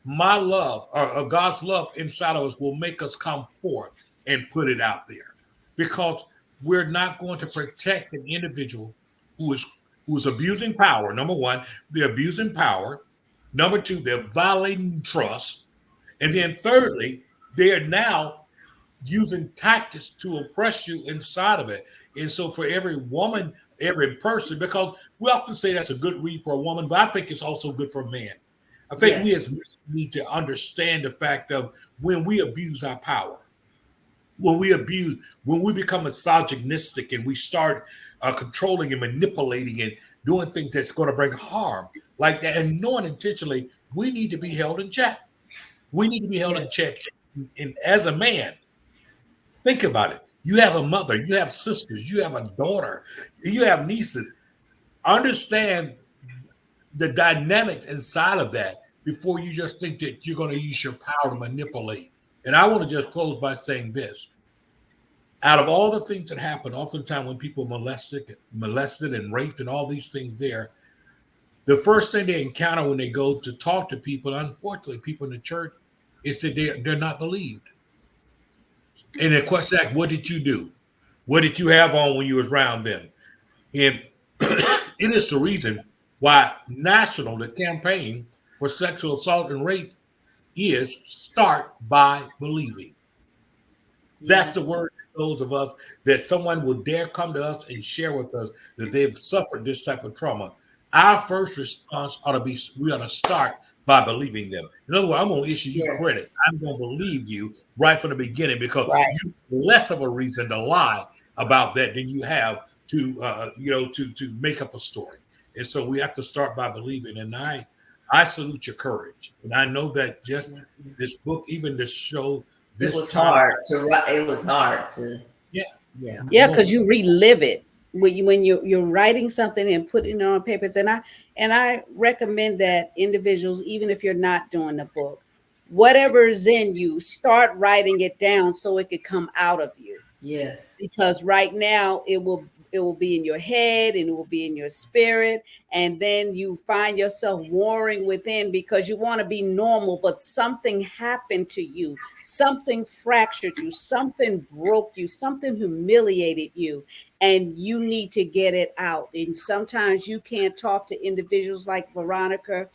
my love, or God's love inside of us will make us come forth and put it out there, because we're not going to protect an individual who is abusing power. Number one, they're abusing power. Number two, they're violating trust. And then thirdly, they are now using tactics to oppress you inside of it. And so for every woman, every person, because we often say that's a good read for a woman, but I think it's also good for a man. I think we Yes. as men need to understand the fact of when we abuse our power, when we become misogynistic and we start controlling and manipulating and doing things that's going to bring harm like that, and knowing intentionally, we need to be held in check. We need to be held in Yes. check. And as a man, think about it. You have a mother, you have sisters, you have a daughter, you have nieces. Understand the dynamics inside of that before you just think that you're going to use your power to manipulate. And I want to just close by saying this. Out of all the things that happen, oftentimes when people are molested and raped and all these things there, the first thing they encounter when they go to talk to people, unfortunately, people in the church, is that they're not believed. And the question is, what did you do? What did you have on when you was around them? And it is the reason why the campaign for sexual assault and rape is start by believing. That's the Yes. word to those of us that someone will dare come to us and share with us that they've suffered this type of trauma. Our first response ought to be we ought to start by believing them. In other words, I'm going to issue you credit. Yes. I'm going to believe you right from the beginning because Right. you have less of a reason to lie about that than you have to to make up a story. And so we have to start by believing. And I salute your courage. And I know that just this book, even this show, It this was time, hard to write. It was hard to, yeah, yeah. Yeah, most because you relive it when you're writing something and putting it on papers. And I recommend that individuals, even if you're not doing the book, whatever is in you, start writing it down so it could come out of you, Yes. because right now it will be in your head and it will be in your spirit, and then you find yourself warring within because you want to be normal, but something happened to you, something fractured you, something broke you, something humiliated you, and you need to get it out. And sometimes you can't talk to individuals like Veronica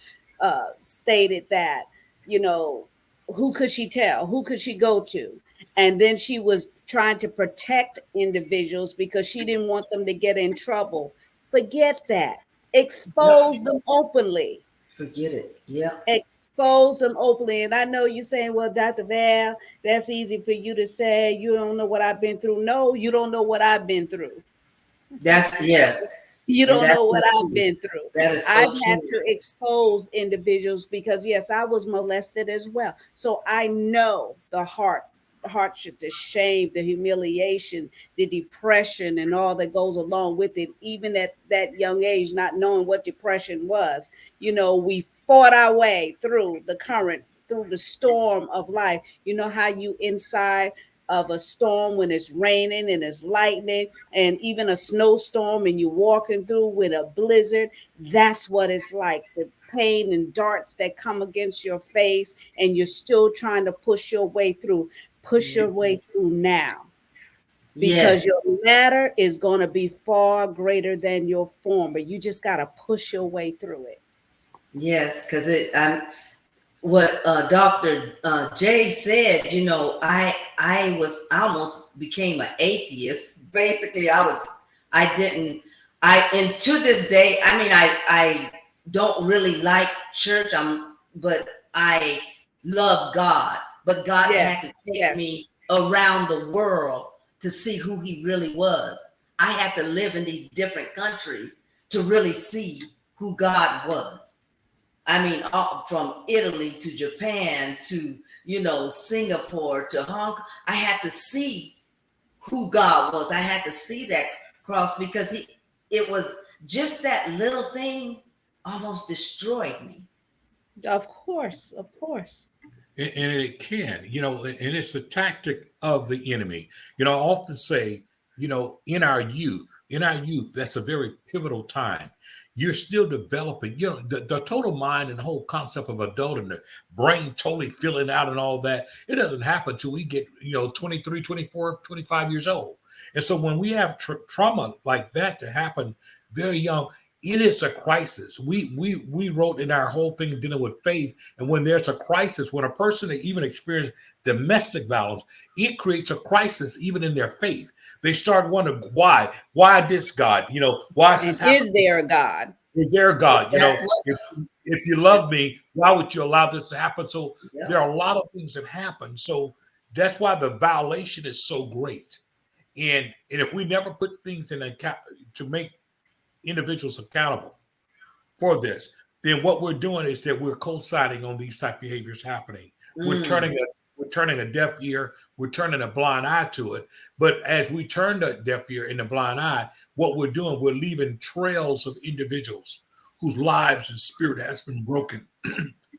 stated that, you know, who could she tell, who could she go to? And then she was trying to protect individuals because she didn't want them to get in trouble. Forget that. Yep. Expose them openly. Forget it. Yep. Expose them openly. And I know you're saying, well, Dr. Val, that's easy for you to say. You don't know what I've been through. No, you don't know what I've been through. That's yes. You And don't know that's so what I've true. been through. That is I've so had true. to expose individuals because, yes, I was molested as well. So I know the heart. hardship, the shame, the humiliation, the depression, and all that goes along with it, even at that young age, not knowing what depression was. We fought our way through the current, through the storm of life. You know how you inside of a storm when it's raining and it's lightning, and even a snowstorm, and you're walking through with a blizzard. That's what it's like. The pain and darts that come against your face, and you're still trying to push your way through. Push your way through now, because Yes, your latter is going to be far greater than your former. You just got to push your way through it. yes, because what Dr. Jay said, I almost became an atheist. Basically, I didn't, and to this day, I mean, I don't really like church. But I love God. But God had to Yes, take yes. me around the world to see who He really was. I had to live in these different countries to really see who God was. I mean, from Italy to Japan to, Singapore to Hong Kong. I had to see who God was. I had to see that cross, because it was just that little thing almost destroyed me. Of course, of course. And it can, and it's a tactic of the enemy. I often say, in our youth, that's a very pivotal time. You're still developing, the total mind and the whole concept of adult and the brain totally filling out and all that. It doesn't happen till we get, 23, 24, 25 years old. And so when we have trauma like that to happen very young, it is a crisis. We wrote in our whole thing dealing with faith, and when there's a crisis, when a person even experiences domestic violence, it creates a crisis even in their faith. They start wondering why this God, why is And this is happening? there a God? Is there a God? That's what. If you love me, why would you allow this to happen? So there Yep. are a lot of things that happen. So that's why the violation is so great. And if we never put things in account to make individuals accountable for this, then what we're doing is that we're co-signing on these type behaviors happening. We're Mm. turning a we're turning a deaf ear, we're turning a blind eye to it. But as we turn the deaf ear and the blind eye, what we're doing, we're leaving trails of individuals whose lives and spirit has been broken.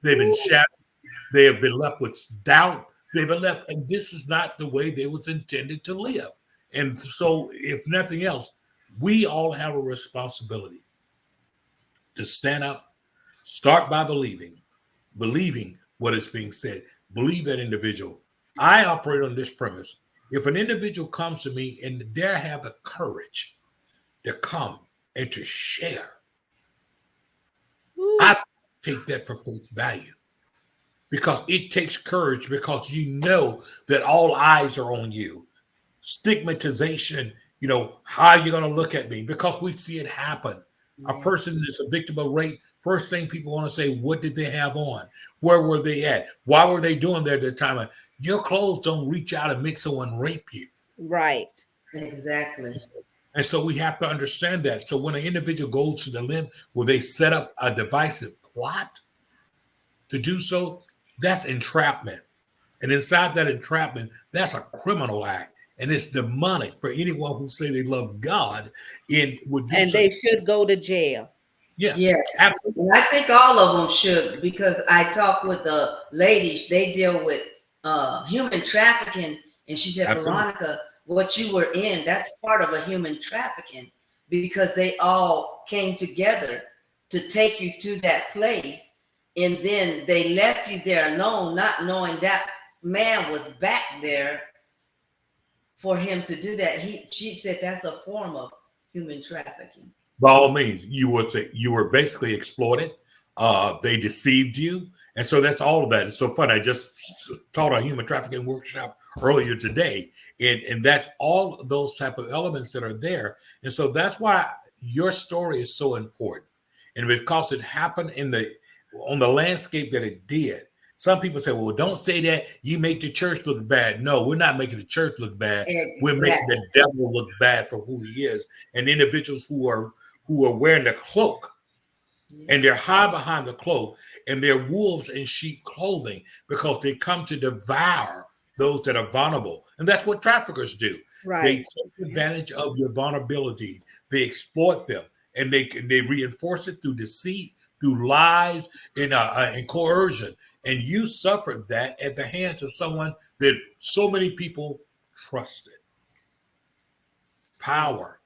They've been shattered. They have been left with doubt. They've been left, and this is not the way they was intended to live. And so, if nothing else, we all have a responsibility to stand up, start by believing what is being said, believe that individual. I operate on this premise. If an individual comes to me and dare have the courage to come and to share, Woo. I take that for face value, because it takes courage, because you know that all eyes are on you. Stigmatization, how are you going to look at me? Because we see it happen. A Yeah. person that's a victim of rape, first thing people want to say, what did they have on? Where were they at? Why were they doing that at the time? Your clothes don't reach out and make someone rape you. Right. Exactly. And so we have to understand that. So when an individual goes to the limb where they set up a divisive plot to do so, that's entrapment. And inside that entrapment, that's a criminal act. And it's demonic for anyone who say they love God and would do And such. they should go to jail. Yeah, Yes. absolutely. And I think all of them should, because I talked with the ladies, they deal with human trafficking. And she said, Absolutely. Veronica, what you were in, that's part of a human trafficking, because they all came together to take you to that place. And then they left you there alone, not knowing that man was back there for him to do that. She said that's a form of human trafficking. By all means, you were basically exploited. They deceived you, and so that's all of that. It's so funny. I just taught a human trafficking workshop earlier today, and that's all those type of elements that are there. And so that's why your story is so important, and because it happened on the landscape that it did. Some people say, "Well, don't say that. You make the church look bad." No, we're not making the church look bad. We're making Exactly. the devil look bad for who he is, and individuals who are wearing the cloak, Yeah. and they're high behind the cloak, and they're wolves in sheep clothing, because they come to devour those that are vulnerable. And that's what traffickers do. They Right. take advantage of your vulnerability. They exploit them, and they reinforce it through deceit, through lies, and coercion. And you suffered that at the hands of someone that so many people trusted. Yes. Power,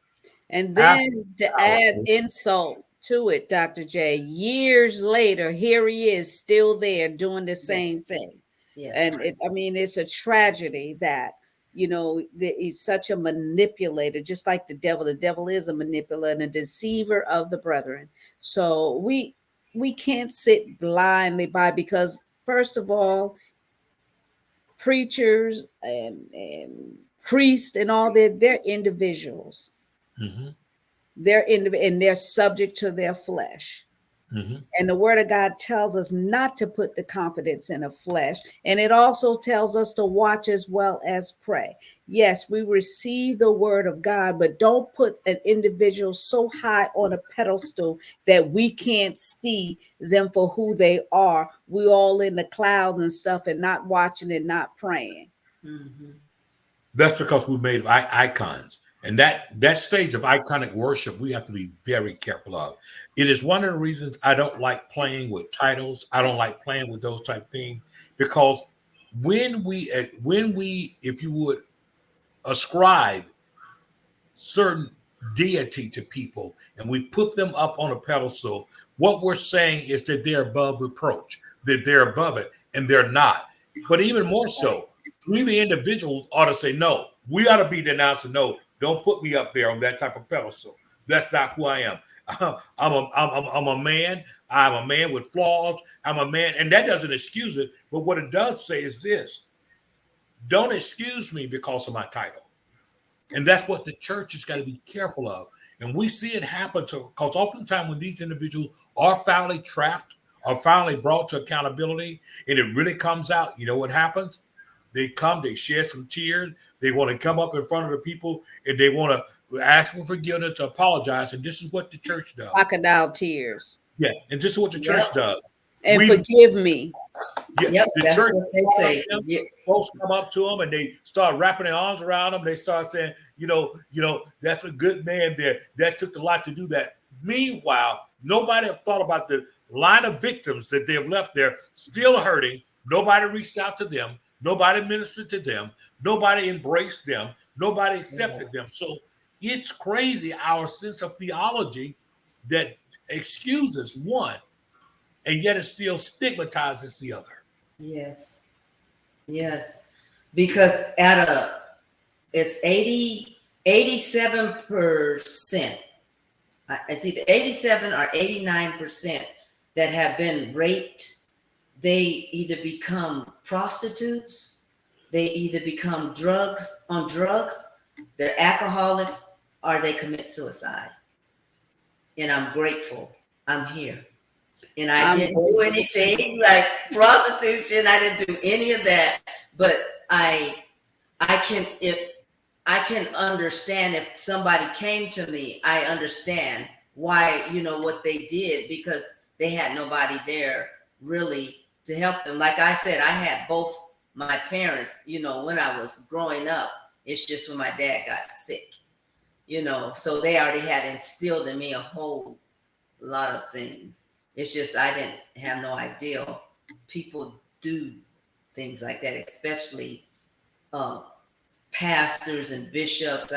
And absolute then to power. add insult to it, Dr. J, years later, here he is still there doing the Yes. same thing. And Yes. I mean, it's a tragedy that, he's such a manipulator, just like the devil. The devil is a manipulator and a deceiver of the brethren. So we can't sit blindly by, because first of all, preachers and priests and all that, they're individuals. Hmm. And they're subject to their flesh. Hmm. And the word of God tells us not to put the confidence in the flesh. And it also tells us to watch as well as pray. Yes, we receive the word of God, but don't put an individual so high on a pedestal that we can't see them for who they are. We all in the clouds and stuff and not watching and not praying. Mm-hmm. That's because we made icons. And that stage of iconic worship, we have to be very careful of. It is one of the reasons I don't like playing with titles. I don't like playing with those type of things, because when we, if you would ascribe certain deity to people and we put them up on a pedestal, what we're saying is that they're above reproach, that they're above it, and they're not. But even more so, we the individuals ought to say, no, we ought to be denounced and no, don't put me up there on that type of pedestal. That's not who I am. I'm a man. I'm a man with flaws. I'm a man. And that doesn't excuse it. But what it does say is this: don't excuse me because of my title. And that's what the church has got to be careful of. And we see it happen to, because oftentimes when these individuals are finally trapped or finally brought to accountability and it really comes out, you know what happens? They come, they shed some tears, they want to come up in front of the people and they want to ask for forgiveness, to apologize. And this is what the church does. Crocodile tears. Yeah. And this is what the church Yep. does. And We forgive me. Yeah, Yep. the That's church what they honors say. them. Yeah. Folks come up to them and they start wrapping their arms around them. They start saying, that's a good man there. That took a lot to do that. Meanwhile, nobody have thought about the line of victims that they have left there still hurting. Nobody reached out to them. Nobody ministered to them. Nobody embraced them. Nobody Yeah. accepted them. So it's crazy our sense of theology that excuses one and yet it still stigmatizes the other. Yes. Yes. Because at it's 87%. It's either 87 or 89% that have been raped. They either become prostitutes, they either become drugs, they're alcoholics, or they commit suicide. And I'm grateful I'm here. And I I'm didn't do grateful too. anything like prostitution. I didn't do any of that. But I I can if I can understand if somebody came to me, I understand why, what they did, because they had nobody there really to help them. Like I said, I had both my parents, when I was growing up. It's just when my dad got sick, so they already had instilled in me a whole lot of things. It's just I didn't have no idea people do things like that, especially uh, pastors and bishops.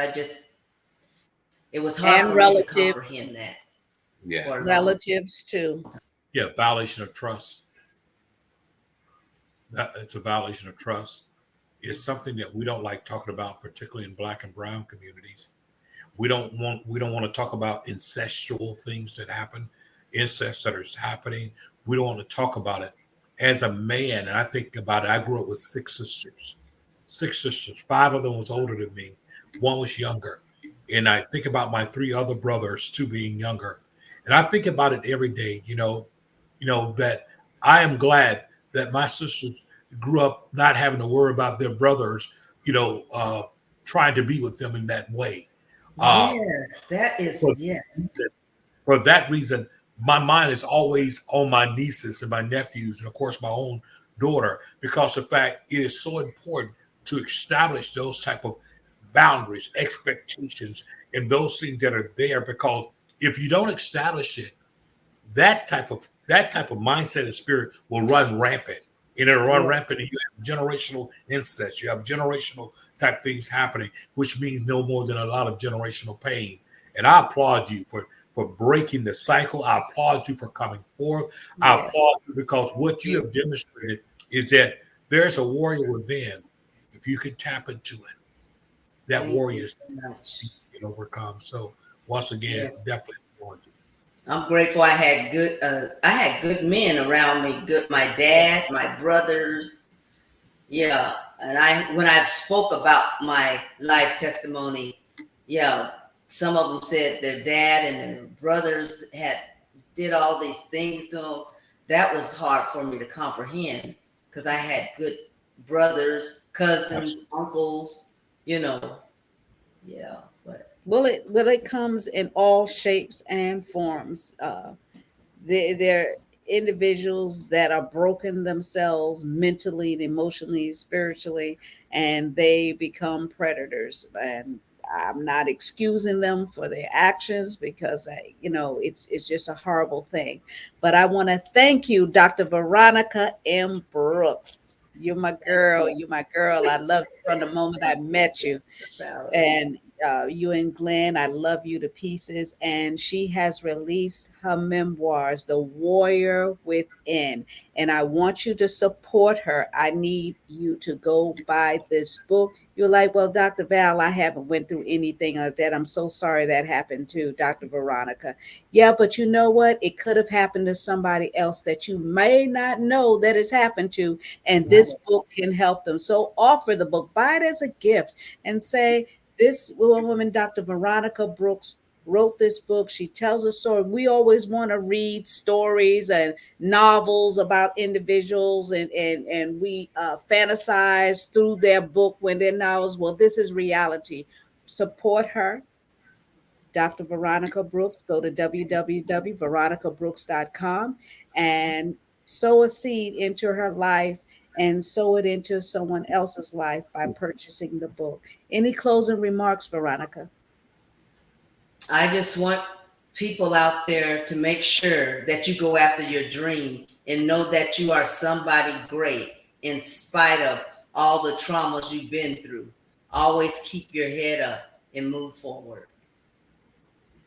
It was hard And for me to relatives. comprehend that Yeah. for a long Relatives too. Yeah. Violation of trust. It's a violation of trust. It's something that we don't like talking about, particularly in Black and brown communities. We don't want to talk about incestual things that happen, incest that is happening. We don't want to talk about it. As a man, and I think about it, I grew up with six sisters. Six sisters. Five of them was older than me. One was younger. And I think about my three other brothers, two being younger. And I think about it every day, that I am glad that my sisters grew up not having to worry about their brothers, you know, uh, trying to be with them in that way. Uh, Yes, that for, is yes. for that reason, my mind is always on my nieces and my nephews, and of course, my own daughter, because the fact it is so important to establish those type of boundaries, expectations, and those things that are there. Because if you don't establish it, that type of mindset and spirit will run rampant. And it'll run Yeah. rampant, and you have generational incest. You have generational type things happening, which means no more than a lot of generational pain. And I applaud you for breaking the cycle. I applaud you for coming forth. I applaud Yes. you because what you you. have demonstrated is that there's a warrior within. If you can tap into it, that Thank you warrior is so much. can overcome. So once again, Yes. definitely applaud you. I'm grateful I had good men around me, good my dad, my brothers. Yeah. And when I spoke about my life testimony, yeah, some of them said their dad and their brothers had did all these things to them. That was hard for me to comprehend because I had good brothers, cousins, Absolutely. uncles, you know. Yeah, but Well, it comes in all shapes and forms. They're individuals that are broken themselves mentally and emotionally, spiritually, and they become predators. And I'm not excusing them for their actions because it's just a horrible thing. But I want to thank you, Dr. Veronica M. Brooks. You're my thank girl. you, You're my girl. I loved you from the moment I met you. Valerie. And you and Glenn, I love you to pieces. And she has released her memoirs, The Warrior Within. And I want you to support her. I need you to go buy this book. You're like, well, Dr. Val, I haven't went through anything like that. I'm so sorry that happened to Dr. Veronica. Yeah, but you know what? It could have happened to somebody else that you may not know that it's happened to. And this Right. book can help them. So offer the book, buy it as a gift and say, this woman, Dr. Veronica Brooks, wrote this book. She tells a story. We always want to read stories and novels about individuals, and we fantasize through their book when they're novels. Well, this is reality. Support her, Dr. Veronica Brooks. Go to www.veronicabrooks.com and sow a seed into her life and sow it into someone else's life by purchasing the book. Any closing remarks, Veronica? I just want people out there to make sure that you go after your dream and know that you are somebody great in spite of all the traumas you've been through. Always keep your head up and move forward.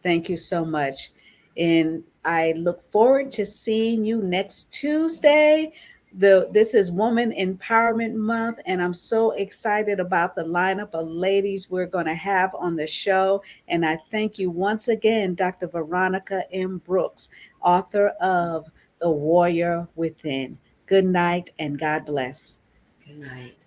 Thank you so much. And I look forward to seeing you next Tuesday. This is Woman Empowerment Month, and I'm so excited about the lineup of ladies we're going to have on the show. And I thank you once again, Dr. Veronica M. Brooks, author of The Warrior Within. Good night and God bless. Good night.